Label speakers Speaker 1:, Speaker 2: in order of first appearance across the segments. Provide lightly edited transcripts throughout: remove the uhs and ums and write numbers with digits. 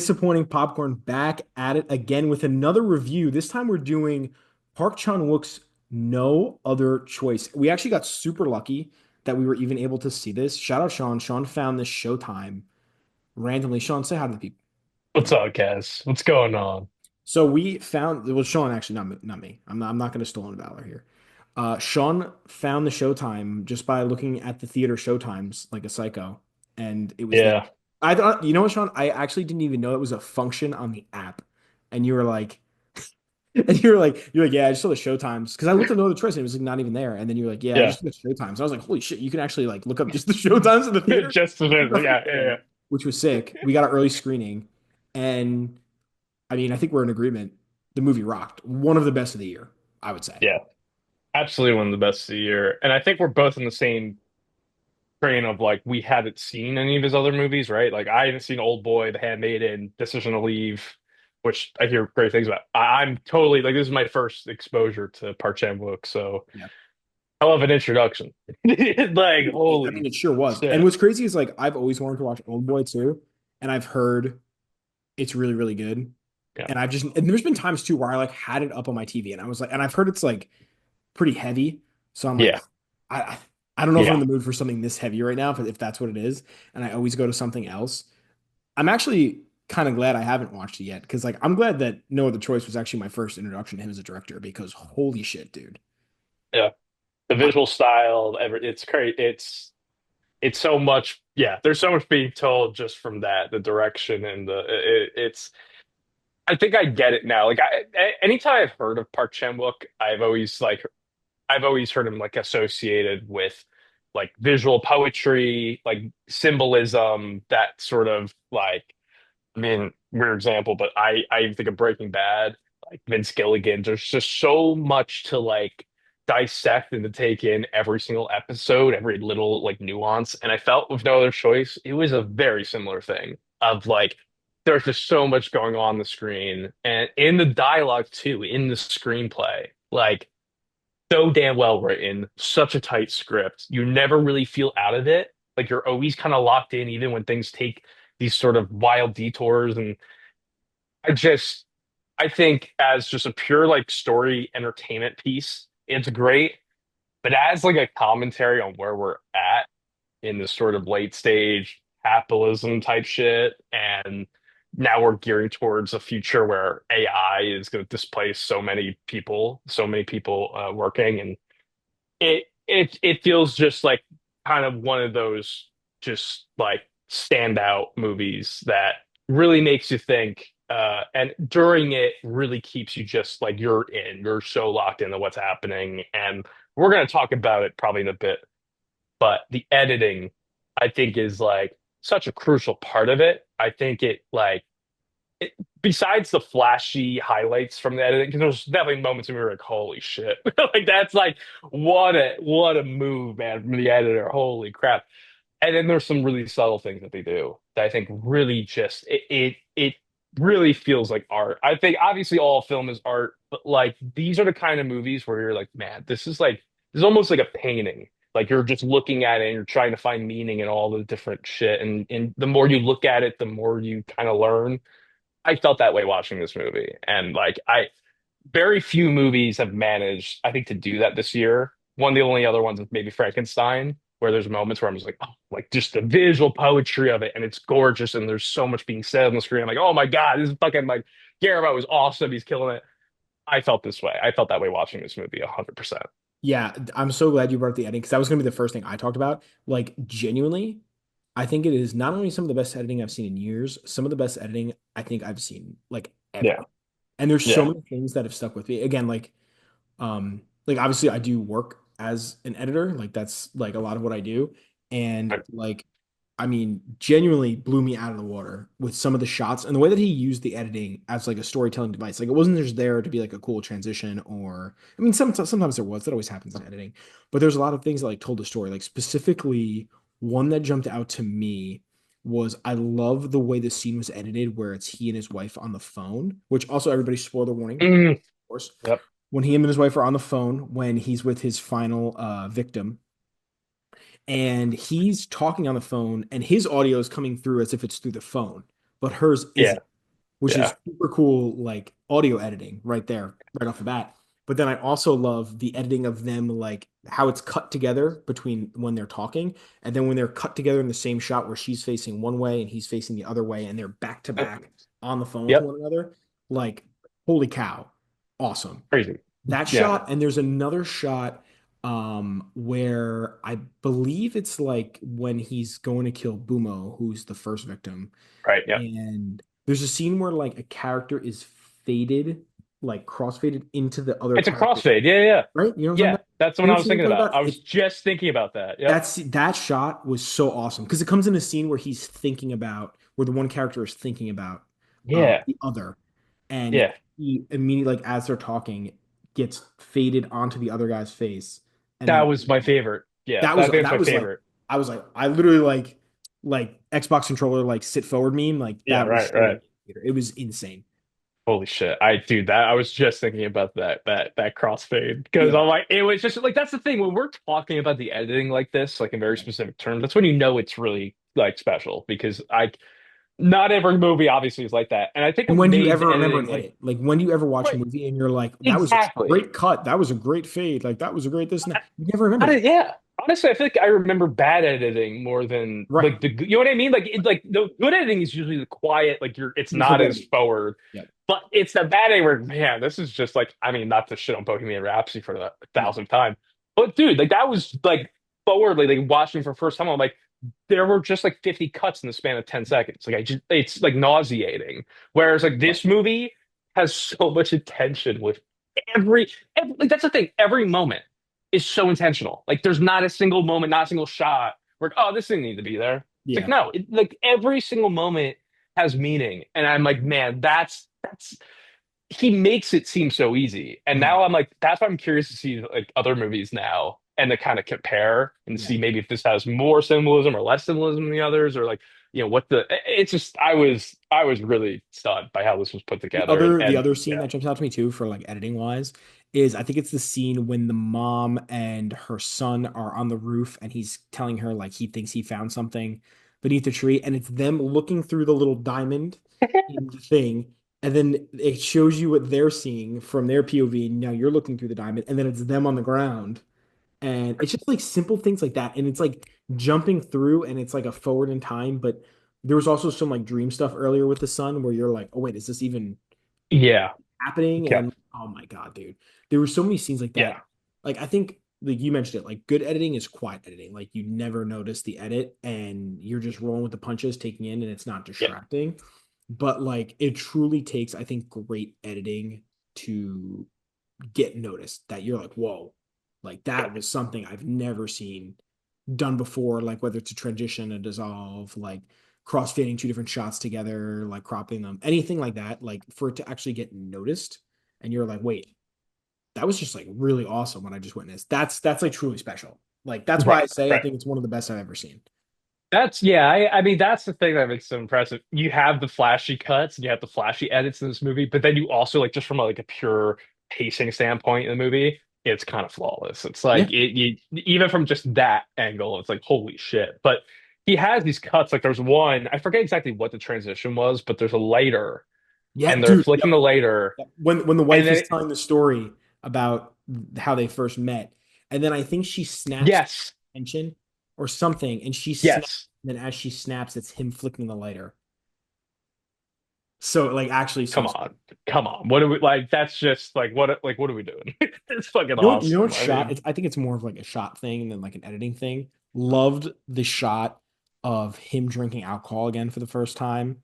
Speaker 1: Disappointing popcorn back at it again with another review. This time we're doing Park Chan-wook's No Other Choice. We actually got super lucky that we were even able to see this. Shout out Sean. Sean found this Showtime randomly. Sean, say hi to the people.
Speaker 2: What's up, guys? What's going on?
Speaker 1: So we found well, Sean actually not me. I'm not going to stolen valor here. Sean found the Showtime just by looking at the theater Showtimes like a psycho, and it was there.
Speaker 2: Yeah,
Speaker 1: I thought, you know what, Sean? I actually didn't even know it was a function on the app, and you were like, yeah, I just saw the Showtimes because I looked at no other choice and it was like not even there, and then you were like, yeah, I
Speaker 2: yeah.
Speaker 1: just saw the Showtimes. I was like, holy shit, you can actually like look up just the Showtimes in the theater,
Speaker 2: Just a bit, yeah, yeah,
Speaker 1: which was sick. We got an early screening, and I mean, I think we're in agreement. The movie rocked. One of the best of the year, I would say.
Speaker 2: yeah. Absolutely one of the best of the year. And I think we're both in the same train of like we haven't seen any of his other movies, right? Like I haven't seen Old Boy, The Handmaiden, Decision to Leave, which I hear great things about. I'm totally like this is my first exposure to Park Chan-wook, so
Speaker 1: Yeah.
Speaker 2: I love an introduction. Like
Speaker 1: I mean,
Speaker 2: holy
Speaker 1: it sure was. And
Speaker 2: shit.
Speaker 1: what's crazy is like I've always wanted to watch Old Boy too, and I've heard it's really, really good.
Speaker 2: Yeah.
Speaker 1: And there's been times too where I like had it up on my TV and I was like, and I've heard it's like pretty heavy. So I'm like,
Speaker 2: Yeah.
Speaker 1: I I I don't know if I'm in
Speaker 2: Yeah.
Speaker 1: the mood for something this heavy right now, if that's what it is. And I always go to something else. I'm actually kind of glad I haven't watched it yet because like I'm glad that No Other Choice was actually my first introduction to him as a director because holy shit, dude.
Speaker 2: Yeah. The
Speaker 1: I,
Speaker 2: visual style, it's great. It's so much, yeah, there's so much being told just from that, the direction and it's I think I get it now. Like anytime I've heard of Park Chan-wook, I've always heard him like associated with like visual poetry, like symbolism, that sort of like, I mean, weird example, but I think of Breaking Bad, like Vince Gilligan. There's just so much to like dissect and to take in every single episode, every little like nuance. And I felt with No Other Choice, it was a very similar thing of like there's just so much going on the screen and in the dialogue too, in the screenplay. Like so damn well written, such a tight script. You never really feel out of it. Like you're always kind of locked in, even when things take these sort of wild detours. And I just, I think as just a pure like story entertainment piece, it's great. But as like a commentary on where we're at in this sort of late stage capitalism type shit, and now we're gearing towards a future where AI is going to displace so many people working, and it feels just like kind of one of those just like standout movies that really makes you think and during it really keeps you just like you're so locked into what's happening, and we're going to talk about it probably in a bit, but the editing I think is like such a crucial part of it. I think it like it, besides the flashy highlights from the editing, because there's definitely moments when we were like, "Holy shit!" Like that's like what a move, man, from the editor. Holy crap! And then there's some really subtle things that they do that I think really just it really feels like art. I think obviously all film is art, but like these are the kind of movies where you're like, man, this is almost like a painting. Like you're just looking at it and you're trying to find meaning in all the different shit. And the more you look at it, the more you kind of learn. I felt that way watching this movie. And like I very few movies have managed, I think, to do that this year. One of the only other ones is maybe Frankenstein, where there's moments where I'm just like, oh, like just the visual poetry of it, and it's gorgeous, and there's so much being said on the screen. I'm like, oh my God, this is fucking like Guillermo is awesome. He's killing it. I felt this way. I felt that way watching this movie 100%.
Speaker 1: yeah, I'm so glad you brought up the editing because that was going to be the first thing I talked about. Like, genuinely, I think it is not only some of the best editing I've seen in years, some of the best editing I think I've seen like ever.
Speaker 2: Yeah.
Speaker 1: And there's so
Speaker 2: Yeah.
Speaker 1: many things that have stuck with me. Again, like obviously I do work as an editor, like that's like a lot of what I do. And like I mean, genuinely blew me out of the water with some of the shots and the way that he used the editing as like a storytelling device. Like it wasn't just there to be like a cool transition or I mean sometimes there was, that always happens in editing. But there's a lot of things that like told the story. Like specifically one that jumped out to me was I love the way the scene was edited where it's he and his wife on the phone, which also everybody spoiler warning,
Speaker 2: Mm,
Speaker 1: of course.
Speaker 2: yep.
Speaker 1: When he and his wife are on the phone when he's with his final victim and he's talking on the phone and his audio is coming through as if it's through the phone, but hers
Speaker 2: Yeah.
Speaker 1: isn't, which
Speaker 2: Yeah.
Speaker 1: is super cool, like audio editing right there, right off the bat. But then I also love the editing of them, like how it's cut together between when they're talking and then when they're cut together in the same shot where she's facing one way and he's facing the other way and they're back to
Speaker 2: Yep.
Speaker 1: back on the phone with
Speaker 2: Yep.
Speaker 1: one another. Like, holy cow, awesome.
Speaker 2: Crazy.
Speaker 1: That
Speaker 2: Yeah.
Speaker 1: shot, and there's another shot where I believe it's like when he's going to kill Bumo, who's the first victim,
Speaker 2: Right. Yep.
Speaker 1: and there's a scene where like a character is faded, like crossfaded into the other
Speaker 2: It's a
Speaker 1: character,
Speaker 2: crossfade. Yeah. Yeah.
Speaker 1: right? You know what I'm talking
Speaker 2: Yeah.
Speaker 1: about?
Speaker 2: That's what
Speaker 1: You
Speaker 2: I
Speaker 1: know what
Speaker 2: was
Speaker 1: I'm
Speaker 2: thinking
Speaker 1: talking
Speaker 2: about. I
Speaker 1: about?
Speaker 2: was just thinking about that. Yep.
Speaker 1: That shot was so awesome because it comes in a scene where he's thinking about where the one character is thinking about
Speaker 2: Yeah.
Speaker 1: the other, and
Speaker 2: Yeah.
Speaker 1: he immediately, like as they're talking, gets faded onto the other guy's face, and
Speaker 2: That
Speaker 1: then
Speaker 2: was my favorite. Yeah.
Speaker 1: that
Speaker 2: I
Speaker 1: was
Speaker 2: think that's
Speaker 1: that
Speaker 2: my
Speaker 1: was like
Speaker 2: favorite.
Speaker 1: I was like I literally like Xbox controller like sit forward meme like
Speaker 2: Yeah.
Speaker 1: that was
Speaker 2: Right.
Speaker 1: straight in
Speaker 2: Right.
Speaker 1: the theater. It was insane.
Speaker 2: Holy shit. Dude, that I was just thinking about that crossfade because
Speaker 1: Yeah,
Speaker 2: I'm like, it was just like, that's the thing when we're talking about the editing like this, like in very specific terms, that's when you know it's really like special because not every movie obviously is like that. And I think
Speaker 1: and
Speaker 2: what
Speaker 1: when do you
Speaker 2: made
Speaker 1: ever
Speaker 2: the
Speaker 1: remember an
Speaker 2: editing like,
Speaker 1: edit? Like when do you ever watch a
Speaker 2: right,
Speaker 1: movie and you're like that was a
Speaker 2: exactly.
Speaker 1: great cut, that was a great fade, like that was a great this and that. You never remember
Speaker 2: I
Speaker 1: that.
Speaker 2: did, yeah. Honestly, I feel like I remember bad editing more than
Speaker 1: Right.
Speaker 2: like you know what I mean? Like the good editing is usually the quiet, like it's
Speaker 1: You
Speaker 2: not
Speaker 1: forget
Speaker 2: as
Speaker 1: about it.
Speaker 2: forward,
Speaker 1: Yep.
Speaker 2: but it's the bad editing where, man, this is just like, I mean, not to shit on Bohemian Rhapsody for the
Speaker 1: No.
Speaker 2: thousandth time, but dude, like that was like forwardly, like watching for the first time, I'm like, there were just like 50 cuts in the span of 10 seconds. Like it's like nauseating. Whereas like
Speaker 1: Right.
Speaker 2: this movie has so much attention with every like that's the thing. Every moment is so intentional. Like there's not a single moment, not a single shot where, oh, this didn't need to be there. It's like
Speaker 1: Yeah.
Speaker 2: no, like every single moment has meaning. And I'm like, man, that's he makes it seem so easy. And
Speaker 1: Mhm.
Speaker 2: now I'm like, that's why I'm curious to see like other movies now and to kind of compare and
Speaker 1: Yeah.
Speaker 2: see maybe if this has more symbolism or less symbolism than the others, or like, what the it's just I was really stunned by how this was put together. And
Speaker 1: The
Speaker 2: and
Speaker 1: other scene
Speaker 2: yeah.
Speaker 1: that jumps out to me too for like editing wise is I think it's the scene when the mom and her son are on the roof and he's telling her like he thinks he found something beneath the tree and it's them looking through the little diamond in the thing and then it shows you what they're seeing from their POV. Now you're looking through the diamond and then it's them on the ground. And it's just like simple things like that. And it's like jumping through and it's like a forward in time. But there was also some like dream stuff earlier with the sun where you're like, oh, wait, is this even
Speaker 2: Yeah.
Speaker 1: happening?
Speaker 2: Yeah.
Speaker 1: And oh my God, dude. There were so many scenes like that.
Speaker 2: Yeah.
Speaker 1: Like I think like you mentioned it, like good editing is quiet editing. Like you never notice the edit and you're just rolling with the punches, taking in, and it's not
Speaker 2: Yeah.
Speaker 1: distracting. But like it truly takes, I think, great editing to get noticed that you're like, whoa, like that was something I've never seen done before, like whether it's a transition, a dissolve, like crossfading two different shots together, like cropping them, anything like that, like for it to actually get noticed. And you're like, wait, that was just like really awesome what I just witnessed. That's like truly special. Like that's why
Speaker 2: Right.
Speaker 1: I say I
Speaker 2: Right.
Speaker 1: think it's one of the best I've ever seen.
Speaker 2: That's yeah, I mean that's the thing that makes it so impressive. You have the flashy cuts and you have the flashy edits in this movie, but then you also like just from like a pure pacing standpoint in the movie, it's kind of flawless. It's
Speaker 1: Yeah.
Speaker 2: like even from just that angle, it's like holy shit. But he has these cuts, like there's one, I forget exactly what the transition was, but there's a lighter
Speaker 1: Yeah,
Speaker 2: and they're
Speaker 1: dude.
Speaker 2: flicking
Speaker 1: Yep.
Speaker 2: the lighter
Speaker 1: When the
Speaker 2: and
Speaker 1: wife is
Speaker 2: then
Speaker 1: telling the story about how they first met, and then I think she snaps
Speaker 2: yes,
Speaker 1: attention or something, and she snaps.
Speaker 2: yes.
Speaker 1: And then as she snaps, it's him flicking the lighter. So like actually, so
Speaker 2: Come on. Come on. What are we like? That's just like what are we doing? It's fucking
Speaker 1: you know what
Speaker 2: awesome. I
Speaker 1: shot?
Speaker 2: mean,
Speaker 1: It's I think it's more of like a shot thing than like an editing thing. Loved the shot of him drinking alcohol again for the first time,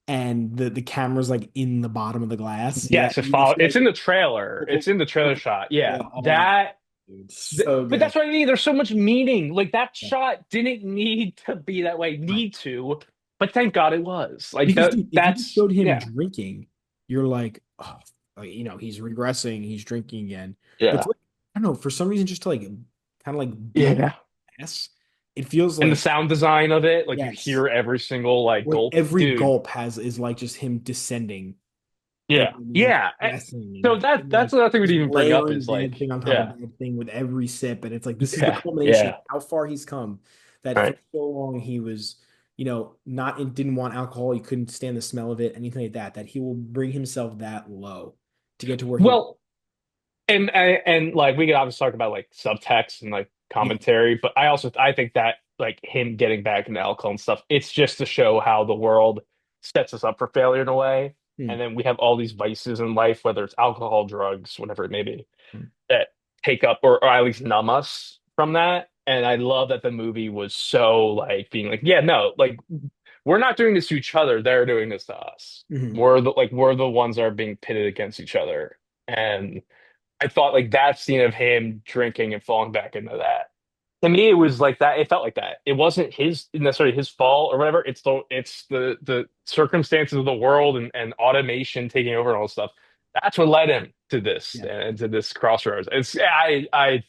Speaker 1: and the camera's like in the bottom of the glass. You know what
Speaker 2: yes,
Speaker 1: I mean? It's
Speaker 2: it's
Speaker 1: like
Speaker 2: in the trailer. It's in the trailer shot.
Speaker 1: yeah,
Speaker 2: Yeah.
Speaker 1: oh my dude, so
Speaker 2: But
Speaker 1: good.
Speaker 2: that's what I mean. There's so much meaning. Like that
Speaker 1: Yeah.
Speaker 2: shot didn't need to be that way,
Speaker 1: Right.
Speaker 2: need to, but thank God it was. Like
Speaker 1: Because, dude, if you just
Speaker 2: that's
Speaker 1: showed him
Speaker 2: yeah.
Speaker 1: drinking, you're like, he's regressing, he's drinking again. But
Speaker 2: Yeah.
Speaker 1: to, like, I don't know, for some reason, just to like kind of like beat
Speaker 2: Yeah.
Speaker 1: ass, it feels
Speaker 2: And the
Speaker 1: like
Speaker 2: sound design of it, like you
Speaker 1: yes,
Speaker 2: hear every single like
Speaker 1: like
Speaker 2: gulp.
Speaker 1: every
Speaker 2: Dude,
Speaker 1: gulp has is like just him descending. You know
Speaker 2: yeah.
Speaker 1: what I mean? Like
Speaker 2: Yeah.
Speaker 1: regressing,
Speaker 2: So
Speaker 1: and
Speaker 2: that's
Speaker 1: like
Speaker 2: another thing we
Speaker 1: just
Speaker 2: didn't even bring up
Speaker 1: layering
Speaker 2: is like,
Speaker 1: bad thing on top of
Speaker 2: yeah.
Speaker 1: bad thing with every sip, and it's like this is the
Speaker 2: Yeah.
Speaker 1: culmination of
Speaker 2: Yeah.
Speaker 1: how far he's come. That for
Speaker 2: Right.
Speaker 1: so long he was not didn't want alcohol, he couldn't stand the smell of it, anything like that, that he will bring himself that low to get to where he.
Speaker 2: Well, and like we could obviously talk about like subtext and like
Speaker 1: Yeah.
Speaker 2: commentary, but I think that like him getting back into alcohol and stuff, it's just to show how the world sets us up for failure in a way.
Speaker 1: Hmm.
Speaker 2: And then we have all these vices in life, whether it's alcohol, drugs, whatever it may be,
Speaker 1: Hmm.
Speaker 2: that take up or at least numb us from that. And I love that the movie was so like being like, yeah, no, like we're not doing this to each other. They're doing this to us.
Speaker 1: Hmm.
Speaker 2: We're the ones that are being pitted against each other. And I thought like that scene of him drinking and falling back into that. To me, it was like that. It felt like that. It wasn't his necessarily his fault or whatever. It's the circumstances of the world and automation taking over and all this stuff. That's what led him to this
Speaker 1: Yeah.
Speaker 2: and to this crossroads. It's I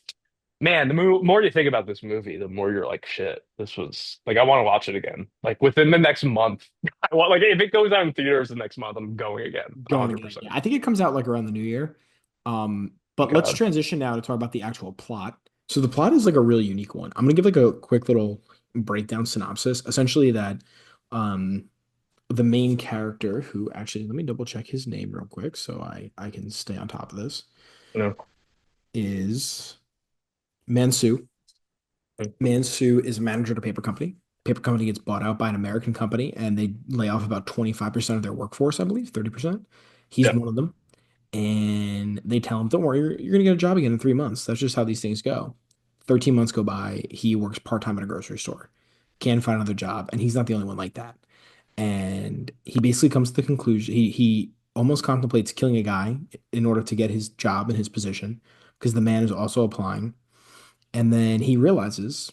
Speaker 2: man, more you think about this movie, the more you're like, shit, this was like I want to watch it again. Like within the next month. I want like if it goes out in theaters the next month, I'm going again,
Speaker 1: Going again.
Speaker 2: 100%.
Speaker 1: Yeah, I think it comes out like around the new year. But let's
Speaker 2: God.
Speaker 1: transition now to talk about the actual plot. So the plot is like a really unique one. I'm gonna give like a quick little breakdown synopsis. Essentially, that um the main character, who actually, let me double check his name real quick so I can stay on top of this,
Speaker 2: You know.
Speaker 1: is Mansu. Mansu is a manager at a paper company. Paper company gets bought out by an American company, and they lay off about 25% of their workforce, I believe, 30%. He's
Speaker 2: Yeah.
Speaker 1: one of them. And they tell him, don't worry, you're going to get a job again in 3 months. That's just how these things go. 13 months go by. He works part-time at a grocery store. Can't find another job. And he's not the only one like that. And he basically comes to the conclusion, he almost contemplates killing a guy in order to get his job and his position, because the man is also applying. And then he realizes,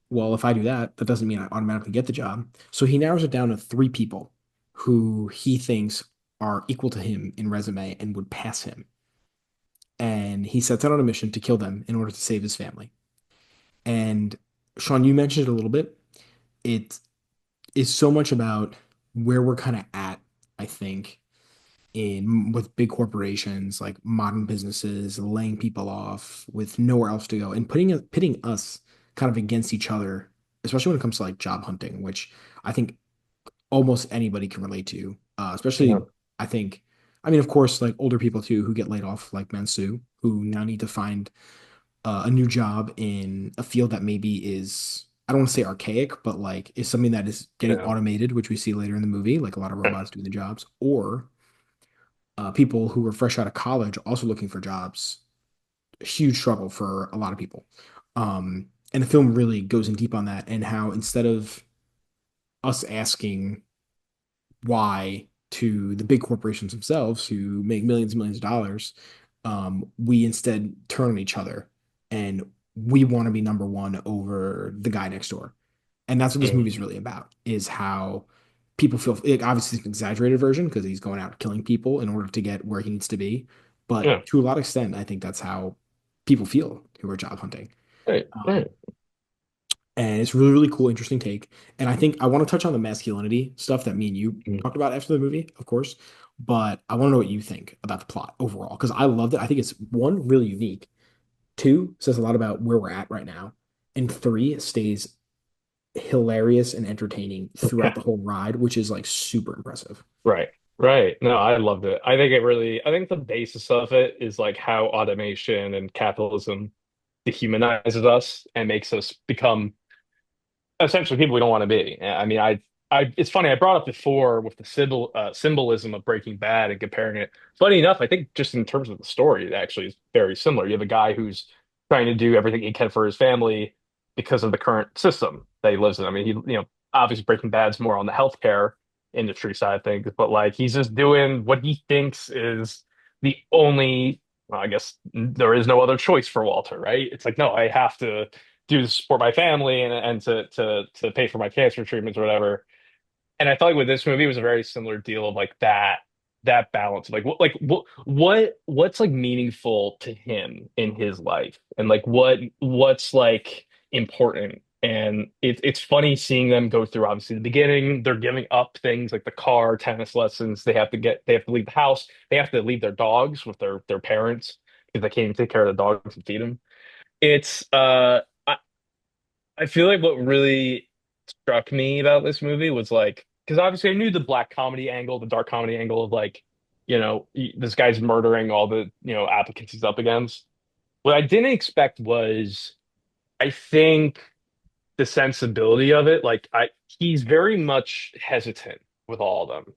Speaker 1: well, if I do that, that doesn't mean I automatically get the job. So he narrows it down to three people who he thinks are equal to him in resume and would pass him. And he sets out on a mission to kill them in order to save his family. And Sean, you mentioned it a little bit. It is so much about where we're kind of at, I think, in with big corporations, like modern businesses, laying people off with nowhere else to go and pitting us kind of against each other, especially when it comes to like job hunting, which I think almost anybody can relate to.
Speaker 2: Yeah.
Speaker 1: Especially, I think, I mean, of course, like older people too who get laid off, like Mansu, who now need to find a new job in a field that maybe is, I don't want to say archaic, but like is something that is getting
Speaker 2: Yeah.
Speaker 1: automated, which we see later in the movie, like a lot of robots doing the jobs, or people who were fresh out of college also looking for jobs. A huge struggle for a lot of people. And the film really goes in deep on that, and how instead of us asking why to the big corporations themselves who make millions and millions of dollars, we instead turn on each other, and we want to be number one over the guy next door. And that's what this movie
Speaker 2: Mm.
Speaker 1: is really about, is how people feel. It, obviously, it's an exaggerated version because he's going out killing people in order to get where he needs to be.
Speaker 2: Yeah.
Speaker 1: But to a lot of extent, I think that's how people feel who are job hunting.
Speaker 2: Right.
Speaker 1: Um,
Speaker 2: Right.
Speaker 1: and it's really, really cool, interesting take. And I think I want to touch on the masculinity stuff that me and you
Speaker 2: Mm.
Speaker 1: talked about after the movie, of course. But I want to know what you think about the plot overall, because I loved it. I think it's one, really unique. Two, says a lot about where we're at right now. And three, it stays hilarious and entertaining throughout the whole ride, which is like super impressive.
Speaker 2: Right. Right. No, I loved it. I think the basis of it is like how automation and capitalism dehumanizes us and makes us become essentially people we don't want to be. I mean, it's funny. I brought up before with the symbolism of Breaking Bad and comparing it. Funny enough, I think just in terms of the story, it actually is very similar. You have a guy who's trying to do everything he can for his family because of the current system that he lives in. I mean, obviously Breaking Bad's more on the healthcare industry side of things, but like he's just doing what he thinks is the only, well, I guess there is no other choice for Walter, right? It's like, no, I have to do this to support my family and to pay for my cancer treatments or whatever. And I felt like with this movie, it was a very similar deal of like that balance, what's like meaningful to him in his life, and like what's like important. And it's funny seeing them go through obviously the beginning. They're giving up things like the car, tennis lessons. They have to leave the house. They have to leave their dogs with their parents because they can't even take care of the dogs and feed them. It's I feel like what really struck me about this movie was like, because obviously I knew the black comedy angle, the dark comedy angle of like, this guy's murdering all the, applicants he's up against. What I didn't expect was, I think the sensibility of it, like he's very much hesitant with all of them.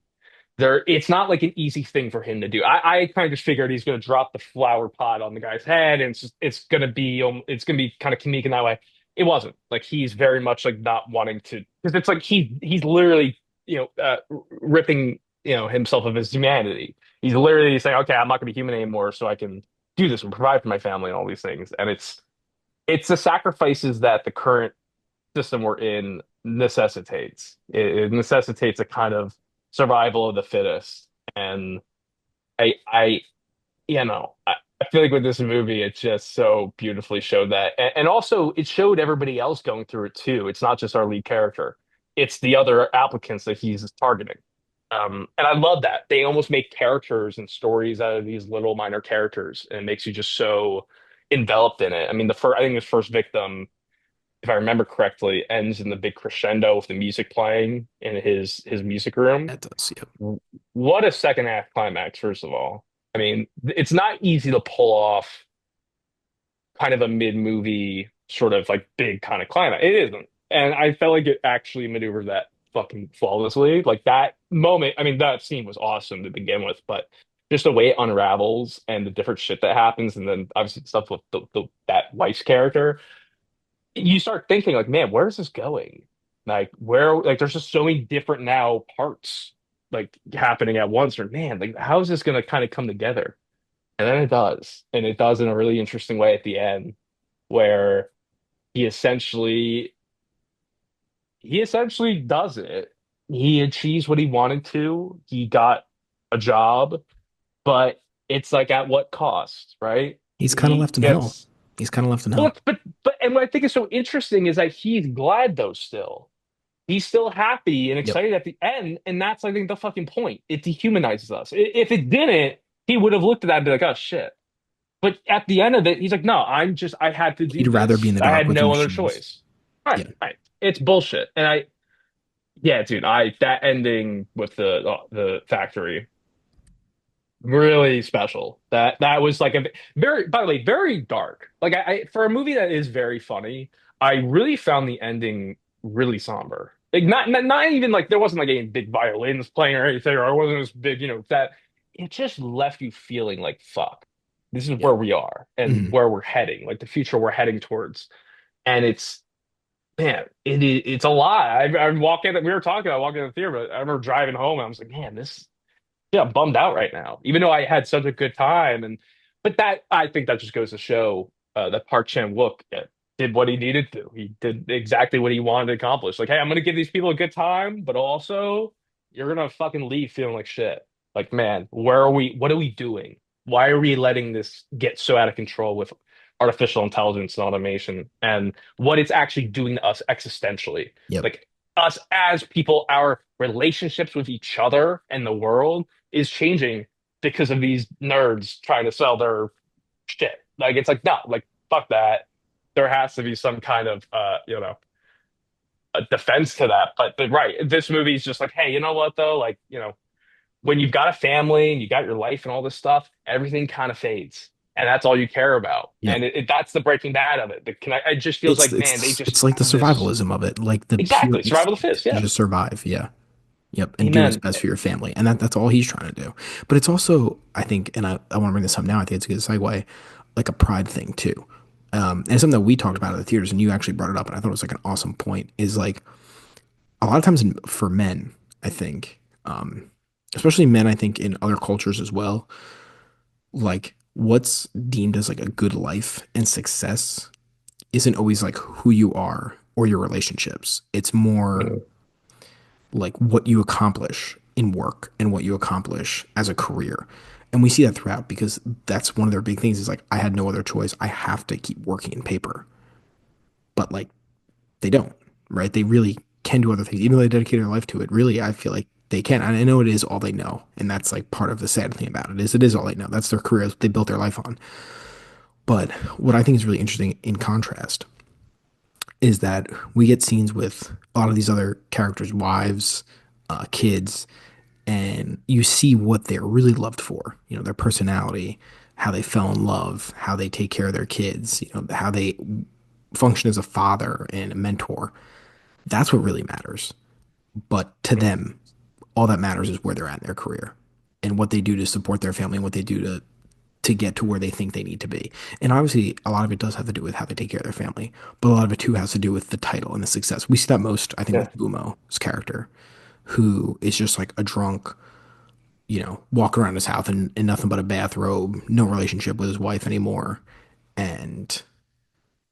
Speaker 2: It's not like an easy thing for him to do. I kind of just figured he's going to drop the flower pot on the guy's head, and it's going to be kind of comedic in that way. It wasn't like he's very much like not wanting to, because it's like he's literally ripping himself of his humanity. He's literally saying, okay, I'm not going to be human anymore, so I can do this and provide for my family and all these things. And it's the sacrifices that the current system we're in necessitates. It necessitates a kind of survival of the fittest. And I I feel like with this movie, it just so beautifully showed that. And also, it showed everybody else going through it too. It's not just our lead character, it's the other applicants that he's targeting. And I love that. They almost make characters and stories out of these little minor characters, and it makes you just so enveloped in it. I mean, I think his first victim, if I remember correctly, ends in the big crescendo with the music playing in his music room.
Speaker 1: That does, yeah.
Speaker 2: What a second act climax, first of all. I mean, it's not easy to pull off kind of a mid-movie sort of like big kind of climax. It isn't. And I felt like it actually maneuvered that fucking flawlessly. Like that moment, I mean, that scene was awesome to begin with, but just the way it unravels and the different shit that happens, and then obviously stuff with that wife's character, you start thinking like, man, where is this going? Like there's just so many different now parts like happening at once, or man, like how is this gonna kind of come together? And then it does. And it does in a really interesting way at the end, where he essentially he essentially does it. He achieves what he wanted to. He got a job, but it's like at what cost, right?
Speaker 1: He's kind of
Speaker 2: He
Speaker 1: left in hell.
Speaker 2: gets
Speaker 1: He's kind of left in
Speaker 2: well,
Speaker 1: hell.
Speaker 2: and what I think is so interesting is that he's glad though still. He's still happy and
Speaker 1: Yep.
Speaker 2: excited at the end, and that's I think the fucking point. It dehumanizes us. If it didn't, he would have looked at that and be like, "Oh shit." But at the end of it, he's like, "No, I had to
Speaker 1: He'd
Speaker 2: do
Speaker 1: rather be in
Speaker 2: this.
Speaker 1: the
Speaker 2: I
Speaker 1: dark
Speaker 2: had
Speaker 1: with the
Speaker 2: no other
Speaker 1: machines.
Speaker 2: choice." Right,
Speaker 1: Yeah.
Speaker 2: right. It's bullshit. And yeah, dude, that ending with the factory really special. That was like a very, by the way, very dark. Like for a movie that is very funny, I really found the ending really somber. Like not even like there wasn't like any big violins playing or anything, or it wasn't this big, that it just left you feeling like fuck. This is
Speaker 1: Yep.
Speaker 2: where we are and
Speaker 1: Hmm.
Speaker 2: where we're heading, like the future we're heading towards. And it's man, it's a lot. I'm walking. We were talking about walking in the theater, but I remember driving home and I was like, man, this yeah, I'm bummed out right now, even though I had such a good time. But that I think that just goes to show that Park Chan-wook did what he needed to. He did exactly what he wanted to accomplish. Like, hey, I'm gonna give these people a good time, but also you're gonna fucking leave feeling like shit. Like, man, where are we? What are we doing? Why are we letting this get so out of control with artificial intelligence and automation, and what it's actually doing to us existentially?
Speaker 1: Yep.
Speaker 2: Like us as people, our relationships with each other and the world is changing because of these nerds trying to sell their shit. Like it's like no, like fuck that. There has to be some kind of a defense to that. But right, this movie is just like, hey, you know what though? Like, when you've got a family and you got your life and all this stuff, everything kind of fades. And that's all you care about.
Speaker 1: Yep.
Speaker 2: And that's the Breaking Bad of it. It just feels
Speaker 1: It's
Speaker 2: like, man, they
Speaker 1: it's
Speaker 2: just
Speaker 1: it's like the
Speaker 2: have this
Speaker 1: survivalism of it, like the pure
Speaker 2: exactly survival of the
Speaker 1: instinct
Speaker 2: fittest.
Speaker 1: to
Speaker 2: Yeah.
Speaker 1: just survive. Yeah. Yep. And do what's
Speaker 2: Amen.
Speaker 1: best for your family. And that's all he's trying to do. But it's also, I think, and I want to bring this up now, I think it's a good segue, like a pride thing too. And something that we talked about at the theaters, and you actually brought it up, and I thought it was like an awesome point, is like a lot of times for men, I think, especially men, I think in other cultures as well, like what's deemed as like a good life and success isn't always like who you are or your relationships. It's more
Speaker 2: Mhm.
Speaker 1: like what you accomplish in work and what you accomplish as a career. And we see that throughout because that's one of their big things is like, I had no other choice. I have to keep working in paper. But like, they don't, right? They really can do other things. Even though they dedicate their life to it, really, I feel like they can. And I know it is all they know. And that's like part of the sad thing about it is all they know. That's their career. They built their life on. But what I think is really interesting in contrast is that we get scenes with a lot of these other characters' wives, kids, and you see what they're really loved for. You know, their personality, how they fell in love, how they take care of their kids, you know, how they function as a father and a mentor. That's what really matters. But to them, all that matters is where they're at in their career and what they do to support their family and what they do to get to where they think they need to be. And obviously, a lot of it does have to do with how they take care of their family, but a lot of it too has to do with the title and the success. We see that most, I think,
Speaker 2: Yeah.
Speaker 1: with Bumo's character, who is just like a drunk, you know, walk around his house in nothing but a bathrobe, no relationship with his wife anymore. And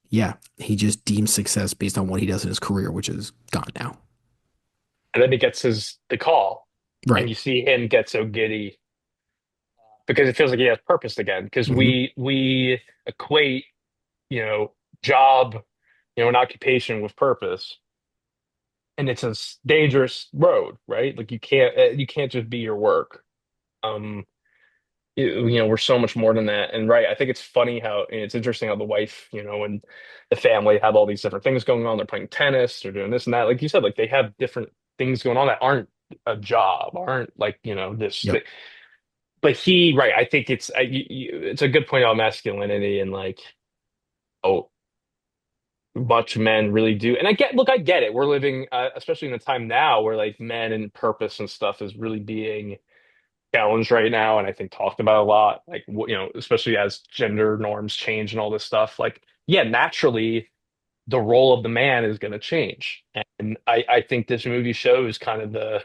Speaker 1: yeah, he just deems success based on what he does in his career, which is gone now.
Speaker 2: And then he gets the call, and
Speaker 1: Right.
Speaker 2: you see him get so giddy because it feels like he has purpose again. Because
Speaker 1: Hmm.
Speaker 2: we equate, you know, job, an occupation with purpose, and it's a dangerous road, right? Like you can't just be your work. Um, we're so much more than that. And right, I think it's funny how and it's interesting how the wife, and the family have all these different things going on. They're playing tennis, they're doing this and that. Like you said, like they have different things going on that aren't a job, aren't like, this thing.
Speaker 1: Yep.
Speaker 2: But right, I think it's a good point about masculinity and like, oh, much men really do. And I get it. We're living, especially in a time now where like men and purpose and stuff is really being challenged right now, and I think talked about a lot. Like, especially as gender norms change and all this stuff. Like, yeah, naturally, the role of the man is going to change, and I think this movie shows kind of the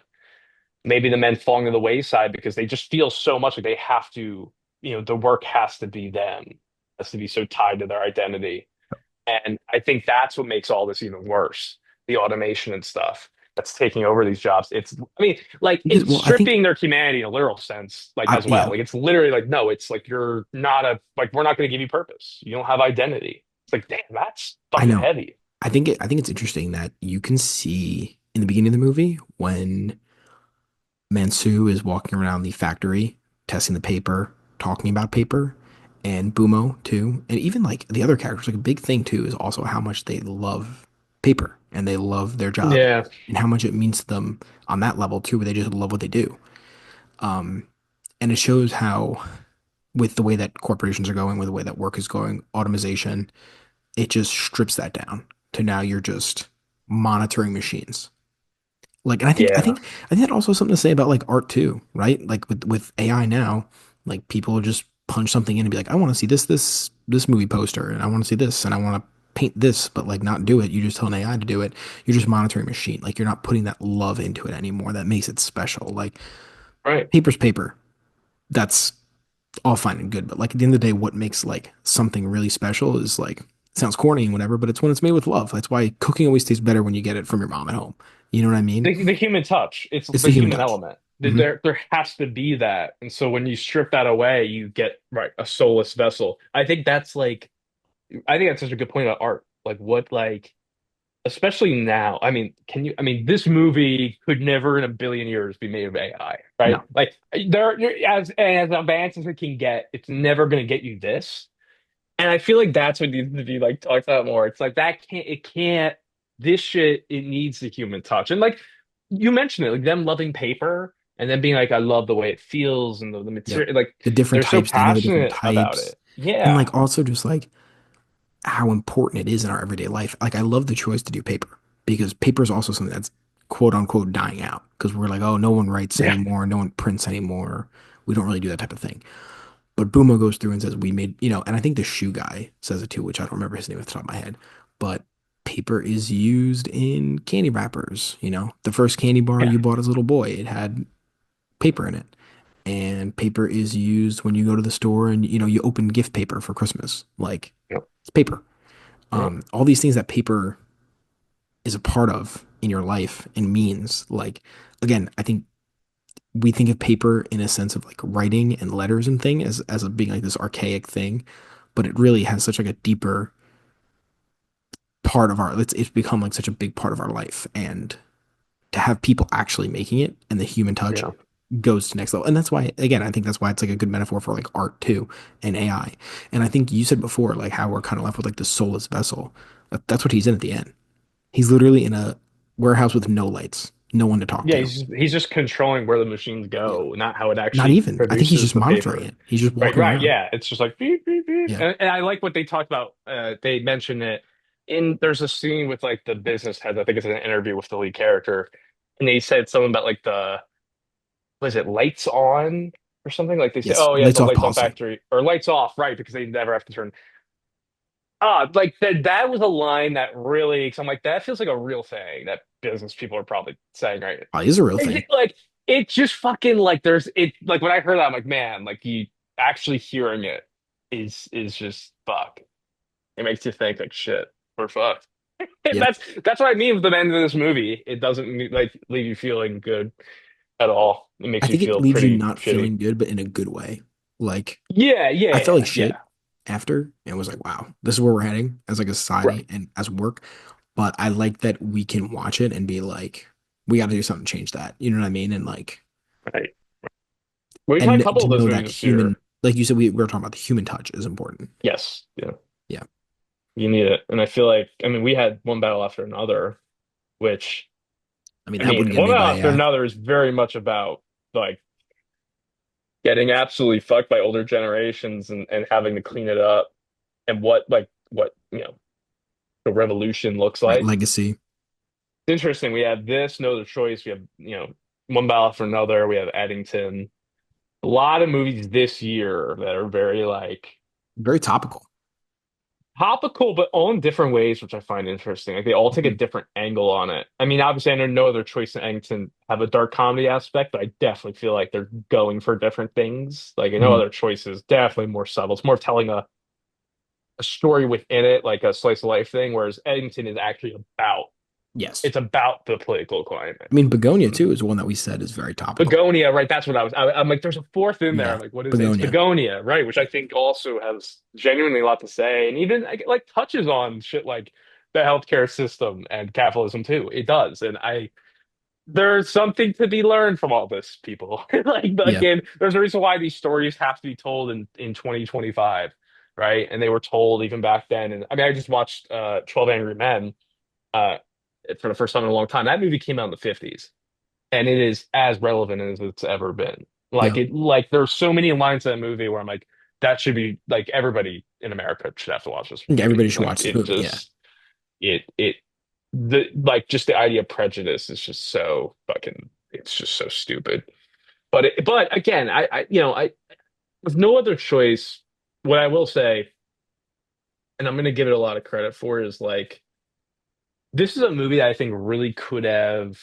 Speaker 2: maybe the men falling to the wayside because they just feel so much like they have to, the work has to be them, has to be so tied to their identity. And I think that's what makes all this even worse. The automation and stuff that's taking over these jobs. I mean, like
Speaker 1: Because,
Speaker 2: it's
Speaker 1: well, I think,
Speaker 2: stripping their humanity in a literal sense, like as
Speaker 1: yeah,
Speaker 2: well. Like it's literally like, no, it's like like we're not going to give you purpose. You don't have identity. It's like, damn, that's
Speaker 1: I
Speaker 2: fucking
Speaker 1: know.
Speaker 2: heavy.
Speaker 1: I think it's interesting that you can see in the beginning of the movie when Mansu is walking around the factory testing the paper, talking about paper, and Bumo too, and even like the other characters. Like a big thing too is also how much they love paper and they love their job
Speaker 2: Yeah,
Speaker 1: and how much it means to them on that level too, where they just love what they do. Um, and it shows how, with the way that corporations are going, with the way that work is going, automation, it just strips that down to now you're just monitoring machines. Like, and
Speaker 2: yeah,
Speaker 1: I think that also has something to say about like art too, right? Like with AI now, like people will just punch something in and be like, I want to see this movie poster, and I want to see this, and I want to paint this, but like not do it. You just tell an AI to do it. You're just monitoring a machine. Like you're not putting that love into it anymore. That makes it special. Like
Speaker 2: right.
Speaker 1: paper's paper. That's all fine and good, but like at the end of the day, what makes like something really special is like it sounds corny and whatever, but it's when it's made with love. That's why cooking always tastes better when you get it from your mom at home. You know what I mean?
Speaker 2: The human touch. It's
Speaker 1: It's
Speaker 2: the
Speaker 1: the human
Speaker 2: human
Speaker 1: touch.
Speaker 2: element.
Speaker 1: Hmm.
Speaker 2: There has to be that. And so when you strip that away, you get right a soulless vessel. I think that's such a good point about art. Like what like especially now. I mean, I mean, this movie could never in a billion years be made of AI, right?
Speaker 1: No,
Speaker 2: Like as advanced as it can get, it's never going to get you this. And I feel like that's what needs to be like talked about more. It's like it can't, this shit, it needs the human touch. And like you mentioned it, like them loving paper and then being like, I love the way it feels and the
Speaker 1: yep.
Speaker 2: material, like
Speaker 1: The different
Speaker 2: they're so
Speaker 1: types, they know the different
Speaker 2: passionate about
Speaker 1: types.
Speaker 2: it.
Speaker 1: And
Speaker 2: Yeah.
Speaker 1: like also just like how important it is in our everyday life. Like I love the choice to do paper because paper is also something that's quote unquote dying out because we're like, oh, no one writes
Speaker 2: Yeah.
Speaker 1: anymore, no one prints anymore. We don't really do that type of thing. But Boomo goes through and says, we made, you know, and I think the shoe guy says it too, which I don't remember his name off the top of my head. But paper is used in candy wrappers. You know, the first candy bar
Speaker 2: Yeah.
Speaker 1: you bought as a little boy, it had paper in it. And paper is used when you go to the store and, you know, you open gift paper for Christmas. Like,
Speaker 2: Yep.
Speaker 1: it's paper.
Speaker 2: Yep.
Speaker 1: All these things that paper is a part of in your life and means, like, again, I think we think of paper in a sense of like writing and letters and thing as a being like this archaic thing, but it really has such like a deeper part of it's become like such a big part of our life. And to have people actually making it and the human touch
Speaker 2: Yeah.
Speaker 1: goes to next level. And that's why, again, I think that's why it's like a good metaphor for like art too and AI. And I think you said before, like how we're kind of left with like the soulless vessel. That's what he's in at the end. He's literally in a warehouse with no lights, no one to talk
Speaker 2: Yeah,
Speaker 1: to.
Speaker 2: he's just controlling where the machines
Speaker 1: Yeah.
Speaker 2: go, not how it
Speaker 1: Not
Speaker 2: actually
Speaker 1: even. I think he's
Speaker 2: produces
Speaker 1: just
Speaker 2: the
Speaker 1: monitoring
Speaker 2: paper.
Speaker 1: it. He's just
Speaker 2: Right,
Speaker 1: walking
Speaker 2: right,
Speaker 1: around.
Speaker 2: yeah. It's just like beep, beep, beep.
Speaker 1: Yeah.
Speaker 2: And I like what they talked about. They mentioned it in there's a scene with like the business head. I think it's an interview with the lead character, and they said something about like the was it lights on or something? Like they say,
Speaker 1: Yes.
Speaker 2: oh yeah, it's
Speaker 1: Lights
Speaker 2: a
Speaker 1: off
Speaker 2: lights on
Speaker 1: policy.
Speaker 2: factory or lights off, right? Because they never have to turn. Like that was a line that really, because I'm like, that feels like a real thing that business people are probably saying, right?
Speaker 1: Is a real
Speaker 2: Is it,
Speaker 1: thing.
Speaker 2: like it just fucking like there's it like when I heard that, I'm like, man, like you actually hearing it is just fuck. It makes you think like shit, we're fucked.
Speaker 1: Yeah.
Speaker 2: That's what I mean with the end of this movie. It doesn't like leave you feeling good at all. It
Speaker 1: I
Speaker 2: makes you
Speaker 1: think it
Speaker 2: feel
Speaker 1: leaves you
Speaker 2: pretty
Speaker 1: not
Speaker 2: shitty.
Speaker 1: feeling good, but in a good way. Like,
Speaker 2: Yeah,
Speaker 1: I felt
Speaker 2: yeah,
Speaker 1: like
Speaker 2: yeah.
Speaker 1: shit after and was like, wow, this is where we're heading as like a
Speaker 2: Right,
Speaker 1: society and as work. But I like that we can watch it and be like, we got to do something to change that. You know what I mean? And like,
Speaker 2: right. We've had a
Speaker 1: and
Speaker 2: couple
Speaker 1: to
Speaker 2: of those
Speaker 1: know
Speaker 2: movies
Speaker 1: that
Speaker 2: this year.
Speaker 1: human, like you said, we were talking about the human touch is important.
Speaker 2: Yes, yeah.
Speaker 1: Yeah.
Speaker 2: You need it. And I feel like, I mean, we had one battle after another, which,
Speaker 1: I mean,
Speaker 2: I
Speaker 1: that wouldn't
Speaker 2: mean,
Speaker 1: get
Speaker 2: one
Speaker 1: made
Speaker 2: battle
Speaker 1: by
Speaker 2: after
Speaker 1: AI.
Speaker 2: another is very much about like getting absolutely fucked by older generations and having to clean it up and what, the revolution looks
Speaker 1: Right.
Speaker 2: like.
Speaker 1: Legacy.
Speaker 2: It's interesting. We have this, No Other Choice. We have, one battle after another. We have Eddington. A lot of movies this year that are very like
Speaker 1: Very topical.
Speaker 2: topical, but all in different ways, which I find interesting. Like they all take a
Speaker 1: Mhm.
Speaker 2: different angle on it. I mean, obviously, I know No Other Choice and Eggington have a dark comedy aspect, but I definitely feel like they're going for different things. Like No
Speaker 1: Mhm.
Speaker 2: Other Choice is definitely more subtle. It's more telling a story within it, like a slice of life thing, whereas Eggington is actually about
Speaker 1: Yes.
Speaker 2: it's about the political climate.
Speaker 1: I mean, Begonia
Speaker 2: Um,
Speaker 1: too is one that we said is very topical.
Speaker 2: Begonia, right? That's what I'm like, there's a fourth in there.
Speaker 1: Yeah.
Speaker 2: I'm like, what is it? It's
Speaker 1: Begonia.
Speaker 2: Begonia, right? Which I think also has genuinely a lot to say, and even like touches on shit like the healthcare system and capitalism too. It does, and there's something to be learned from all this, people. Like
Speaker 1: Yeah.
Speaker 2: again, there's a reason why these stories have to be told in 2025, right? And they were told even back then. And I mean, I just watched 12 Angry Men uh for the first time in a long time. That movie came out in the 50s and it is as relevant as it's ever been.
Speaker 1: Yeah.
Speaker 2: Like there's so many lines in that movie where I'm like, that should be like everybody in America should have to watch this
Speaker 1: I think everybody
Speaker 2: movie.
Speaker 1: should
Speaker 2: Like
Speaker 1: watch this
Speaker 2: it
Speaker 1: movie. Yeah.
Speaker 2: just it the like just the idea of prejudice is just so fucking it's just so stupid. But again, I with no other choice, what I will say, and I'm gonna give it a lot of credit for, is like this is a movie that I think really could have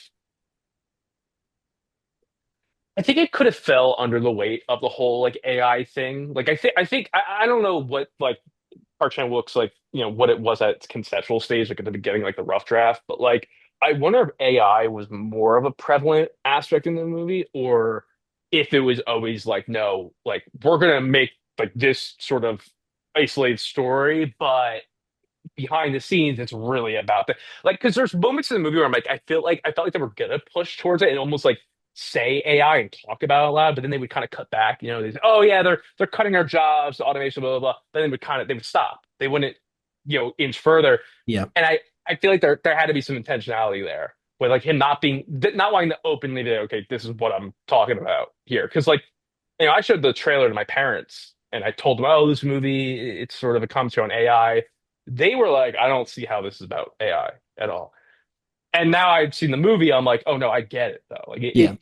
Speaker 2: I think it could have fell under the weight of the whole like AI thing. Like I don't know what like Park Chan-wook's like, what it was at its conceptual stage, like at the beginning, like the rough draft, but like I wonder if AI was more of a prevalent aspect in the movie or if it was always like, no, like we're gonna make like this sort of isolated story, but behind the scenes, it's really about the like because there's moments in the movie where I'm like, I felt like they were gonna push towards it and almost like say AI and talk about it out loud, but then they would kind of cut back. They say, oh yeah, they're cutting our jobs, automation, blah blah blah. But then they would stop. They wouldn't, inch further.
Speaker 1: Yeah.
Speaker 2: And I feel like there had to be some intentionality there with like him not wanting to openly be like, okay, this is what I'm talking about here. Because like, I showed the trailer to my parents and I told them, oh, this movie, it's sort of a commentary on AI. They were like, I don't see how this is about AI at all. And now I've seen the movie, I'm like, oh no, I get it though. Like
Speaker 1: Yeah.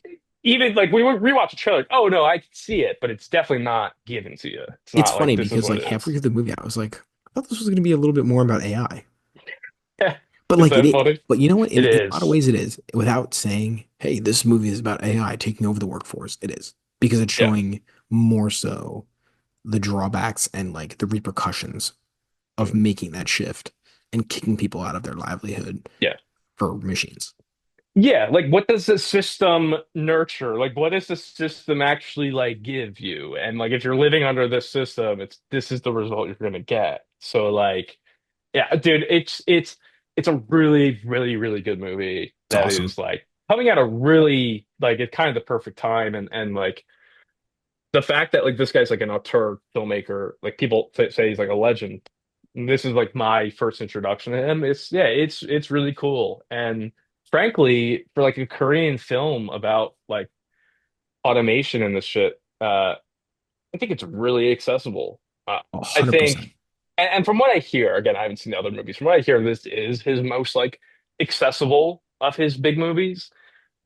Speaker 2: even like we rewatch the trailer, like, oh no, I can see it, but it's definitely not given to you. It's
Speaker 1: It's
Speaker 2: not like
Speaker 1: funny
Speaker 2: this is
Speaker 1: because
Speaker 2: what
Speaker 1: like
Speaker 2: it
Speaker 1: halfway
Speaker 2: is.
Speaker 1: through the movie, I was like, I thought this was going to be a little bit more about AI. But
Speaker 2: Is
Speaker 1: like
Speaker 2: that funny?
Speaker 1: but you know what? In
Speaker 2: It
Speaker 1: a lot of
Speaker 2: is.
Speaker 1: ways, it is. Without saying, "Hey, this movie is about AI taking over the workforce," it is because it's
Speaker 2: Yeah.
Speaker 1: showing more so the drawbacks and like the repercussions of
Speaker 2: Mm.
Speaker 1: making that shift and kicking people out of their livelihood
Speaker 2: Yeah.
Speaker 1: for machines.
Speaker 2: Yeah, like what does the system nurture? Like what does the system actually like give you? And like if you're living under this system, this is the result you're gonna get. So like yeah, dude, it's a really, really, really good movie
Speaker 1: It's
Speaker 2: that
Speaker 1: awesome.
Speaker 2: is like coming at a really like it's kind of the perfect time and like the fact that like this guy's like an auteur filmmaker, like people say he's like a legend. This is like my first introduction to him. It's yeah, it's really cool. And frankly, for like a Korean film about like automation and this shit, I think it's really accessible. I think,
Speaker 1: 100%.
Speaker 2: and from what I hear, again, I haven't seen the other movies. From what I hear, this is his most like accessible of his big movies.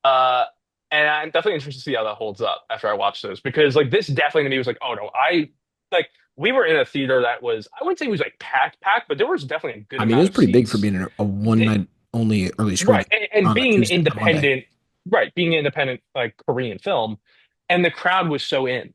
Speaker 2: Uh, and I'm definitely interested to see how that holds up after I watch those because like this definitely to me was like, oh no, I like we were in a theater that was I wouldn't say it was like packed, but there was definitely a good
Speaker 1: I mean, it
Speaker 2: amount
Speaker 1: was
Speaker 2: of
Speaker 1: pretty big for
Speaker 2: seats.
Speaker 1: being a one night only early
Speaker 2: Right.
Speaker 1: screening
Speaker 2: And
Speaker 1: on a
Speaker 2: being an
Speaker 1: Tuesday, on a Monday.
Speaker 2: independent, right, being an independent like Korean film, and the crowd was so in.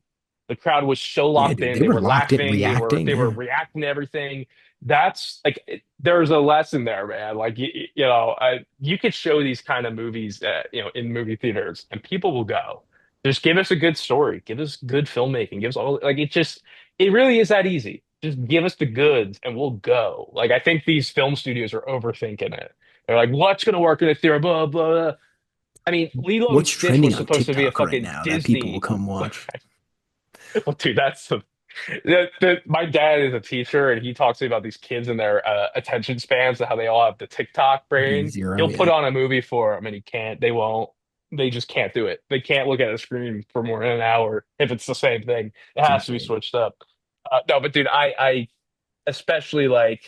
Speaker 2: The crowd was so
Speaker 1: Yeah,
Speaker 2: locked
Speaker 1: dude,
Speaker 2: in.
Speaker 1: they
Speaker 2: They
Speaker 1: were
Speaker 2: were
Speaker 1: locked in,
Speaker 2: laughing.
Speaker 1: reacting.
Speaker 2: They were
Speaker 1: Yeah,
Speaker 2: reacting to everything. That's like there's a lesson there, man. Like you know, you could show these kind of movies, you know, in movie theaters, and people will go. Just give us a good story. Give us good filmmaking. Give us all like it really is that easy. Just give us the goods, and we'll go. Like I think these film studios are overthinking it. They're like, what's going to work in a theater? Blah, blah, blah. I mean, Lilo and
Speaker 1: what's
Speaker 2: Stitch
Speaker 1: trending
Speaker 2: was
Speaker 1: on
Speaker 2: supposed to be a
Speaker 1: TikTok right
Speaker 2: fucking
Speaker 1: now that people will
Speaker 2: Disney.
Speaker 1: come watch?
Speaker 2: Well, dude, my dad is a teacher and he talks to me about these kids and their attention spans and how they all have the TikTok
Speaker 1: Being
Speaker 2: brain.
Speaker 1: zero,
Speaker 2: He'll put
Speaker 1: yeah,
Speaker 2: on a movie for them and he can't. They just can't do it. They can't look at a screen for more than an hour if it's the same thing. It
Speaker 1: it's
Speaker 2: has to be
Speaker 1: insane.
Speaker 2: switched up. No, but dude, I especially like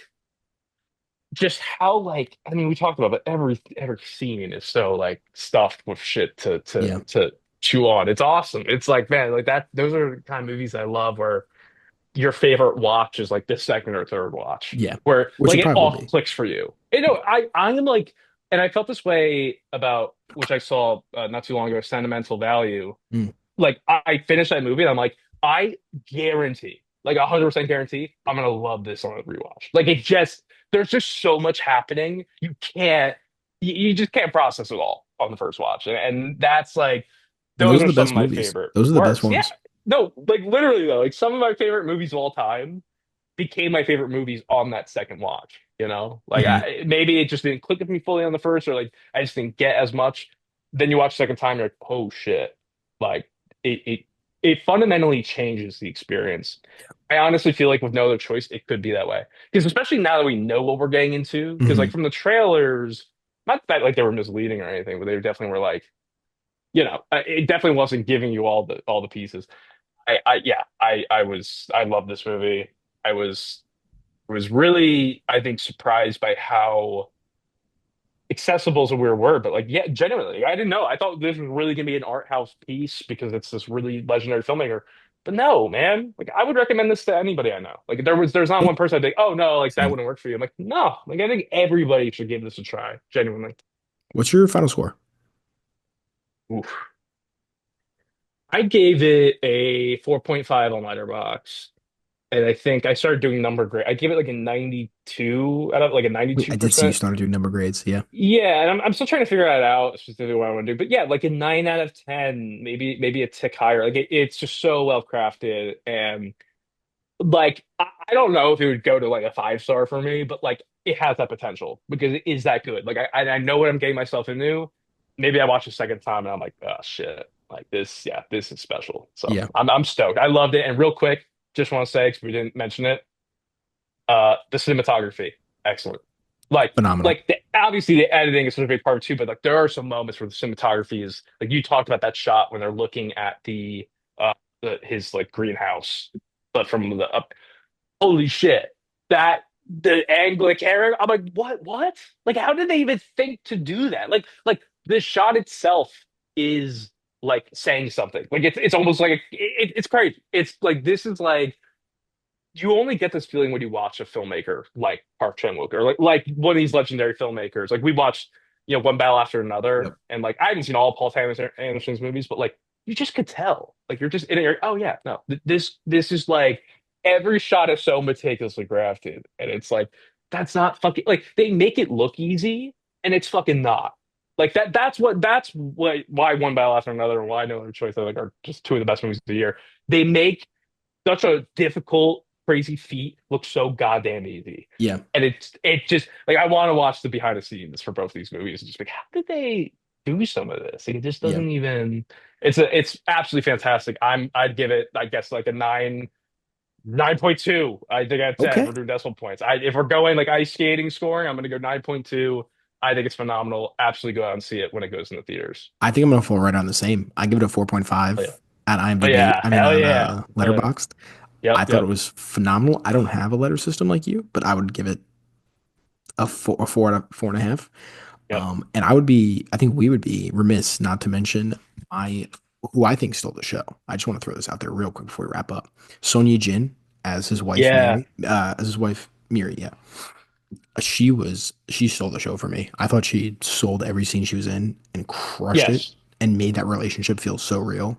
Speaker 2: just how like I mean we talked about it, but every scene is so like stuffed with shit
Speaker 1: Yeah,
Speaker 2: to chew on. It's awesome. It's like man, like that those are the kind of movies I love where your favorite watch is like the second or third watch
Speaker 1: yeah,
Speaker 2: where
Speaker 1: which
Speaker 2: like
Speaker 1: it
Speaker 2: it
Speaker 1: probably will
Speaker 2: all
Speaker 1: be.
Speaker 2: clicks for you. You know, I'm like and I felt this way about which I saw not too long ago, Sentimental Value
Speaker 1: Mm.
Speaker 2: like I finished that movie and I'm like, I guarantee, like 100% guarantee, I'm gonna love this on a rewatch. Like it just, there's just so much happening. You just can't process it all on the first watch. And that's like,
Speaker 1: And
Speaker 2: those
Speaker 1: those are
Speaker 2: are
Speaker 1: the
Speaker 2: some of
Speaker 1: best
Speaker 2: my
Speaker 1: movies.
Speaker 2: favorite
Speaker 1: Those are the best
Speaker 2: works. Yeah,
Speaker 1: ones.
Speaker 2: no, like literally though, like some of my favorite movies of all time became my favorite movies on that second watch. You know, like
Speaker 1: Hmm.
Speaker 2: maybe it just didn't click with me fully on the first, or like I just didn't get as much. Then you watch the second time, you're like, oh shit, like it it it fundamentally changes the experience. I honestly feel like with no other choice, it could be that way. Because especially now that we know what we're getting into, because like
Speaker 1: Hmm.
Speaker 2: from the trailers, not that like they were misleading or anything, but they definitely were like, you know, it definitely wasn't giving you all the pieces. I love this movie. I was really, I think, surprised by how accessible as a weird word, but like, yeah, genuinely, I didn't know. I thought this was really gonna be an art house piece because it's this really legendary filmmaker. But no, man, like I would recommend this to anybody I know. Like there's not
Speaker 1: Yeah,
Speaker 2: one person I'd think, oh no, like that
Speaker 1: same.
Speaker 2: wouldn't work for you. I'm like, no, like I think everybody should give this a try, genuinely.
Speaker 1: What's your final score?
Speaker 2: Oof. I gave it a 4.5 on Letterboxd. And I think I started doing number grade. I gave it like a 92 out of like a
Speaker 1: Wait, I did see you
Speaker 2: 92%.
Speaker 1: started doing number grades. Yeah,
Speaker 2: Yeah, and I'm still trying to figure that out specifically what I want to do. But yeah, like a 9 out of 10, maybe a tick higher. Like it's just so well crafted and like I don't know if it would go to like a 5 star for me, but like it has that potential because it is that good. Like I know what I'm getting myself into. Maybe I watch a second time and I'm like, oh shit, like this, yeah, this is special. So
Speaker 1: yeah,
Speaker 2: I'm stoked. I loved it. And real quick, just want to say because we didn't mention it. The cinematography, excellent.
Speaker 1: phenomenal.
Speaker 2: Obviously the editing is such a big part too, but like there are some moments where the cinematography is like you talked about that shot when they're looking at his like greenhouse, but from the up. Holy shit, that the Anglic Aaron. I'm like, what? Like, how did they even think to do that? Like the shot itself is like saying something. Like it's almost like it's crazy. It's like this is like you only get this feeling when you watch a filmmaker like Park Chan-wook or like one of these legendary filmmakers. Like we watched, you know, One Battle After Another,
Speaker 1: Yep.
Speaker 2: and like I haven't seen all Paul Thomas Anderson's movies, but like you just could tell. Like you're just in it. Oh yeah, no, this is like every shot is so meticulously crafted, and it's like that's not fucking like they make it look easy, and it's fucking not. Like that's what why One Battle After Another and why No Other Choice are like are just two of the best movies of the year. They make such a difficult, crazy feat looks so goddamn easy.
Speaker 1: Yeah,
Speaker 2: And it just like I want to watch the behind the scenes for both these movies and just like how did they do some of this? Like, it just
Speaker 1: yeah.
Speaker 2: doesn't even it's absolutely fantastic. I'd give it I guess like a 9 9.2. I think at 10 if we're
Speaker 1: Okay.
Speaker 2: doing decimal points. If we're going like ice skating scoring, I'm gonna go 9.2. I think it's phenomenal. Absolutely go out and see it when it goes in the theaters.
Speaker 1: I think I'm gonna fall right on the same. I give it a
Speaker 2: Oh yeah.
Speaker 1: 4.5 at
Speaker 2: Oh
Speaker 1: IMDb.
Speaker 2: yeah.
Speaker 1: I mean
Speaker 2: Hell
Speaker 1: on
Speaker 2: yeah.
Speaker 1: Letterboxd. I
Speaker 2: Yep,
Speaker 1: thought it
Speaker 2: yep,
Speaker 1: was phenomenal. I don't have a letter system like you, but I would give it a four out of 4.5.
Speaker 2: yep.
Speaker 1: And I think we would be remiss not to mention my, who I think stole the show. I just want to throw this out there real quick before we wrap up. Sonia Jin
Speaker 2: Yeah.
Speaker 1: As his wife Miri. Yeah, she stole the show for me. I thought she sold every scene she was in and crushed it
Speaker 2: Yes.
Speaker 1: and made that relationship feel so real.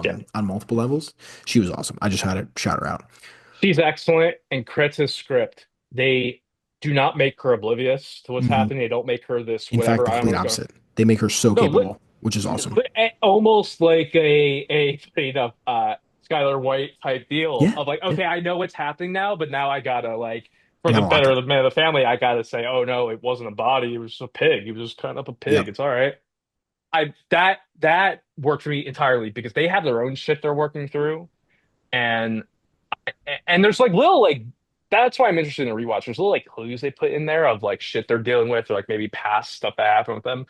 Speaker 2: Yeah.
Speaker 1: On multiple levels. She was awesome. I just had to shout her out.
Speaker 2: She's excellent and Kretz's script. They do not make her oblivious to what's
Speaker 1: Mhm.
Speaker 2: happening. They don't make her this
Speaker 1: In fact,
Speaker 2: whatever.
Speaker 1: the
Speaker 2: I don't know
Speaker 1: complete
Speaker 2: what's going.
Speaker 1: opposite. They make her so
Speaker 2: No,
Speaker 1: capable, which is awesome.
Speaker 2: almost like a straight up Skylar White type deal
Speaker 1: Yeah,
Speaker 2: of like,
Speaker 1: yeah.
Speaker 2: okay, I know what's happening now, but now I gotta like
Speaker 1: I
Speaker 2: for the
Speaker 1: gotta lock
Speaker 2: better
Speaker 1: it.
Speaker 2: of the man of the family, I gotta say, oh no, it wasn't a body, it was just a pig. He was just cutting up a pig.
Speaker 1: Yep.
Speaker 2: It's all right. That worked for me entirely because they have their own shit they're working through. And and there's like little like that's why I'm interested in the rewatch. There's little like clues they put in there of like shit they're dealing with or like maybe past stuff that happened with them.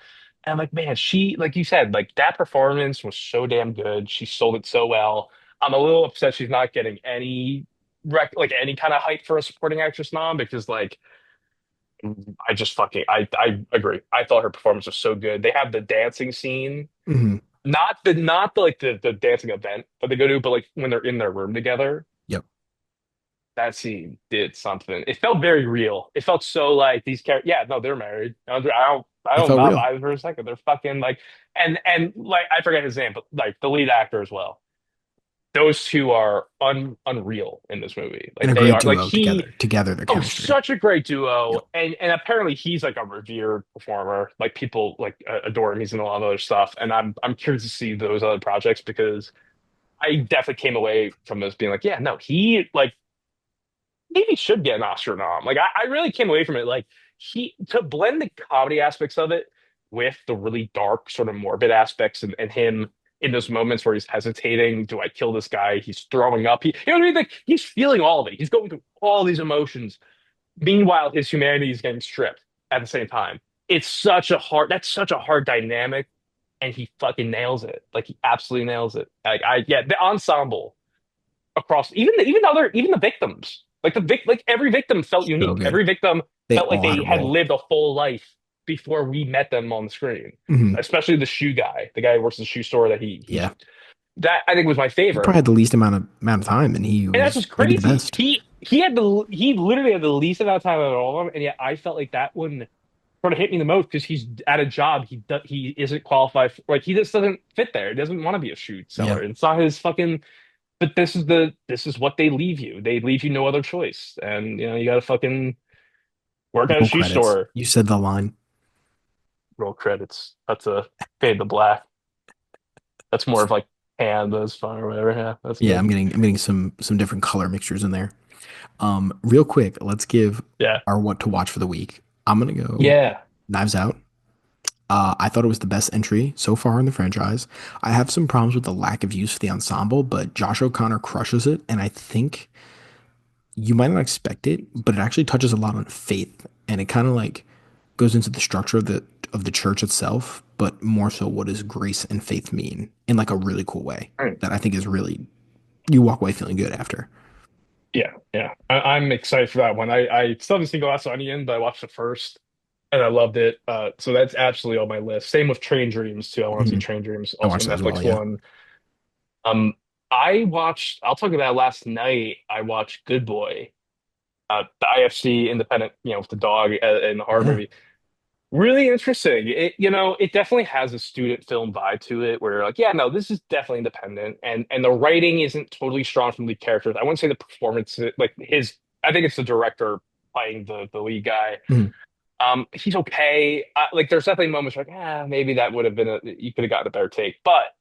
Speaker 2: And I'm like, man, she like you said, like that performance was so damn good. She sold it so well. I'm a little upset she's not getting any like any kind of hype for a supporting actress nom because like I just fucking I agree. I thought her performance was so good. They have the dancing scene,
Speaker 1: Hmm.
Speaker 2: not the like the dancing event, but they go to, but like when they're in their room together
Speaker 1: Yep.
Speaker 2: that scene did something. It felt very real. It felt so like these characters. Yeah, no, they're married. I
Speaker 1: It
Speaker 2: don't
Speaker 1: felt
Speaker 2: not
Speaker 1: real
Speaker 2: buy it for a second. They're fucking like, and like I forget his name, but like the lead actor as well. Those two are unreal in this movie.
Speaker 1: and
Speaker 2: Like
Speaker 1: a
Speaker 2: they
Speaker 1: great
Speaker 2: are. Like
Speaker 1: duo
Speaker 2: he,
Speaker 1: together. Together, their
Speaker 2: oh,
Speaker 1: chemistry.
Speaker 2: such a great duo.
Speaker 1: Yep.
Speaker 2: And apparently he's like a revered performer. Like people like adore him. He's in a lot of other stuff. And I'm curious to see those other projects because I definitely came away from this being like, yeah, no, he like maybe should get an Oscar nom. Like I really came away from it like he to blend the comedy aspects of it with the really dark sort of morbid aspects and him in those moments where he's hesitating, do I kill this guy? He's throwing up. You know what I mean? Like he's feeling all of it. He's going through all these emotions. Meanwhile, his humanity is getting stripped at the same time. That's such a hard dynamic, and he fucking nails it. Like he absolutely nails it. Yeah, the ensemble across even the victims like every victim felt
Speaker 1: So
Speaker 2: unique,
Speaker 1: good.
Speaker 2: every victim
Speaker 1: They
Speaker 2: felt like
Speaker 1: all had
Speaker 2: they
Speaker 1: a
Speaker 2: had
Speaker 1: role.
Speaker 2: lived a full life before we met them on the screen,
Speaker 1: Hmm.
Speaker 2: especially the shoe guy, the guy who works at the shoe store that
Speaker 1: Yeah.
Speaker 2: that I think was my
Speaker 1: He
Speaker 2: favorite.
Speaker 1: probably had the least amount of time, and he
Speaker 2: And that's
Speaker 1: was
Speaker 2: just
Speaker 1: maybe the
Speaker 2: crazy.
Speaker 1: best.
Speaker 2: He literally had the least amount of time of all of them, and yet I felt like that one sort of hit me the most because he's at a job he isn't qualified for, like he just doesn't fit there. He doesn't want to be a shoe
Speaker 1: Yeah.
Speaker 2: seller. It's not his fucking. But this is what they leave you. They leave you no other choice, and you know you got to fucking work at a
Speaker 1: Roll
Speaker 2: shoe
Speaker 1: credits.
Speaker 2: store.
Speaker 1: You said the line.
Speaker 2: Roll credits. That's a fade to black. That's more of like pandas fun or whatever. Yeah, that's
Speaker 1: Yeah,
Speaker 2: good.
Speaker 1: I'm getting some different color mixtures in there. Real quick, let's give
Speaker 2: Yeah,
Speaker 1: our what to watch for the week. I'm gonna go
Speaker 2: yeah.
Speaker 1: Knives Out. I thought it was the best entry so far in the franchise. I have some problems with the lack of use of the ensemble, but Josh O'Connor crushes it, and I think you might not expect it, but it actually touches a lot on faith, and it kind of like goes into the structure of the church itself, but more so what does grace and faith mean in like a really cool way
Speaker 2: Mm.
Speaker 1: that I think is really you walk away feeling good after.
Speaker 2: Yeah, yeah. I'm excited for that one. I still haven't seen Glass Onion, but I watched it first and I loved it. So that's absolutely on my list. Same with Train Dreams too. I want to see
Speaker 1: Mhm.
Speaker 2: Train Dreams,
Speaker 1: I
Speaker 2: also a
Speaker 1: watched that as well.
Speaker 2: Netflix
Speaker 1: Yeah.
Speaker 2: one. I'll talk about last night. I watched Good Boy, the IFC independent, you know, with the dog in the horror
Speaker 1: Yeah.
Speaker 2: movie. Really interesting. It definitely has a student film vibe to it where like, yeah, no, this is definitely independent and the writing isn't totally strong from the characters. I wouldn't say the performance like his I think it's the director playing the lead guy.
Speaker 1: Mhm.
Speaker 2: He's okay. Like there's definitely moments like, maybe that would have been you could have gotten a better take. But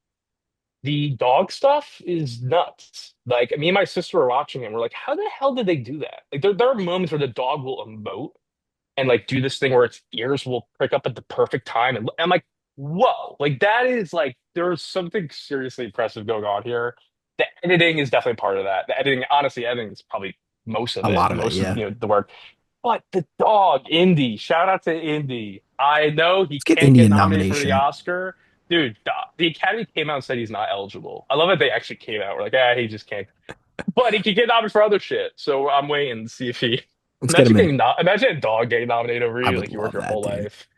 Speaker 2: the dog stuff is nuts. Like me and my sister were watching it and we're like, how the hell did they do that? Like there are moments where the dog will emote and like do this thing where its ears will prick up at the perfect time. And I'm like, whoa, like that is like there's something seriously impressive going on here. the editing is definitely part of that. The editing, honestly, editing is probably most of
Speaker 1: A
Speaker 2: it,
Speaker 1: lot of it,
Speaker 2: most of
Speaker 1: yeah.
Speaker 2: the work. But the dog, Indy, shout out to Indy. I know he
Speaker 1: Let's get
Speaker 2: can't get
Speaker 1: Indian
Speaker 2: nominated for the
Speaker 1: nomination.
Speaker 2: Oscar. Dude, the Academy came out and said he's not eligible. I love that they actually came out. We're like, ah, he just can't. But he could get nominated for other shit. So I'm waiting to see if he.
Speaker 1: Let's get him in.
Speaker 2: Imagine a dog getting nominated over
Speaker 1: I
Speaker 2: you,
Speaker 1: would
Speaker 2: like you work
Speaker 1: love
Speaker 2: your
Speaker 1: that,
Speaker 2: whole
Speaker 1: dude.
Speaker 2: life.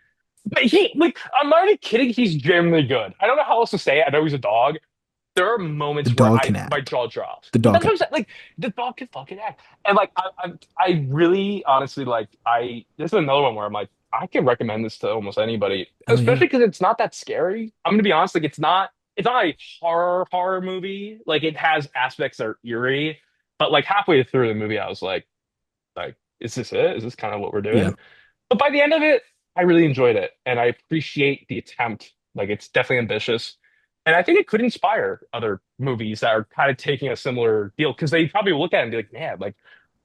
Speaker 2: But he, like, I'm not even kidding. He's genuinely good. I don't know how else to say it. I know he's a dog. There are
Speaker 1: The
Speaker 2: moments where
Speaker 1: dog can
Speaker 2: my
Speaker 1: act.
Speaker 2: jaw drops.
Speaker 1: The dog
Speaker 2: That's
Speaker 1: can
Speaker 2: what I'm saying.
Speaker 1: act.
Speaker 2: Like the dog can fucking act, and like I really honestly like I. This is another one where I'm like I can recommend this to almost anybody,
Speaker 1: Oh yeah.
Speaker 2: especially because it's not that scary. I'm gonna be honest, like it's not a horror movie. Like it has aspects that are eerie, but like halfway through the movie, I was like, is this it? Is this kind of what we're
Speaker 1: Yeah.
Speaker 2: doing? But by the end of it, I really enjoyed it, and I appreciate the attempt. Like it's definitely ambitious, and I think it could inspire other movies that are kind of taking a similar deal because they probably look at it and be like, man, like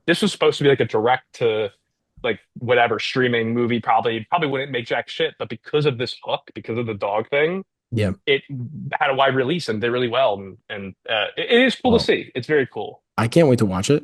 Speaker 2: this was supposed to be like a direct to like whatever streaming movie, probably wouldn't make jack shit, but because of this hook, because of the dog thing,
Speaker 1: Yeah.
Speaker 2: it had a wide release and did really well, and it is cool to
Speaker 1: Well,
Speaker 2: see. It's very cool.
Speaker 1: I can't wait to watch it.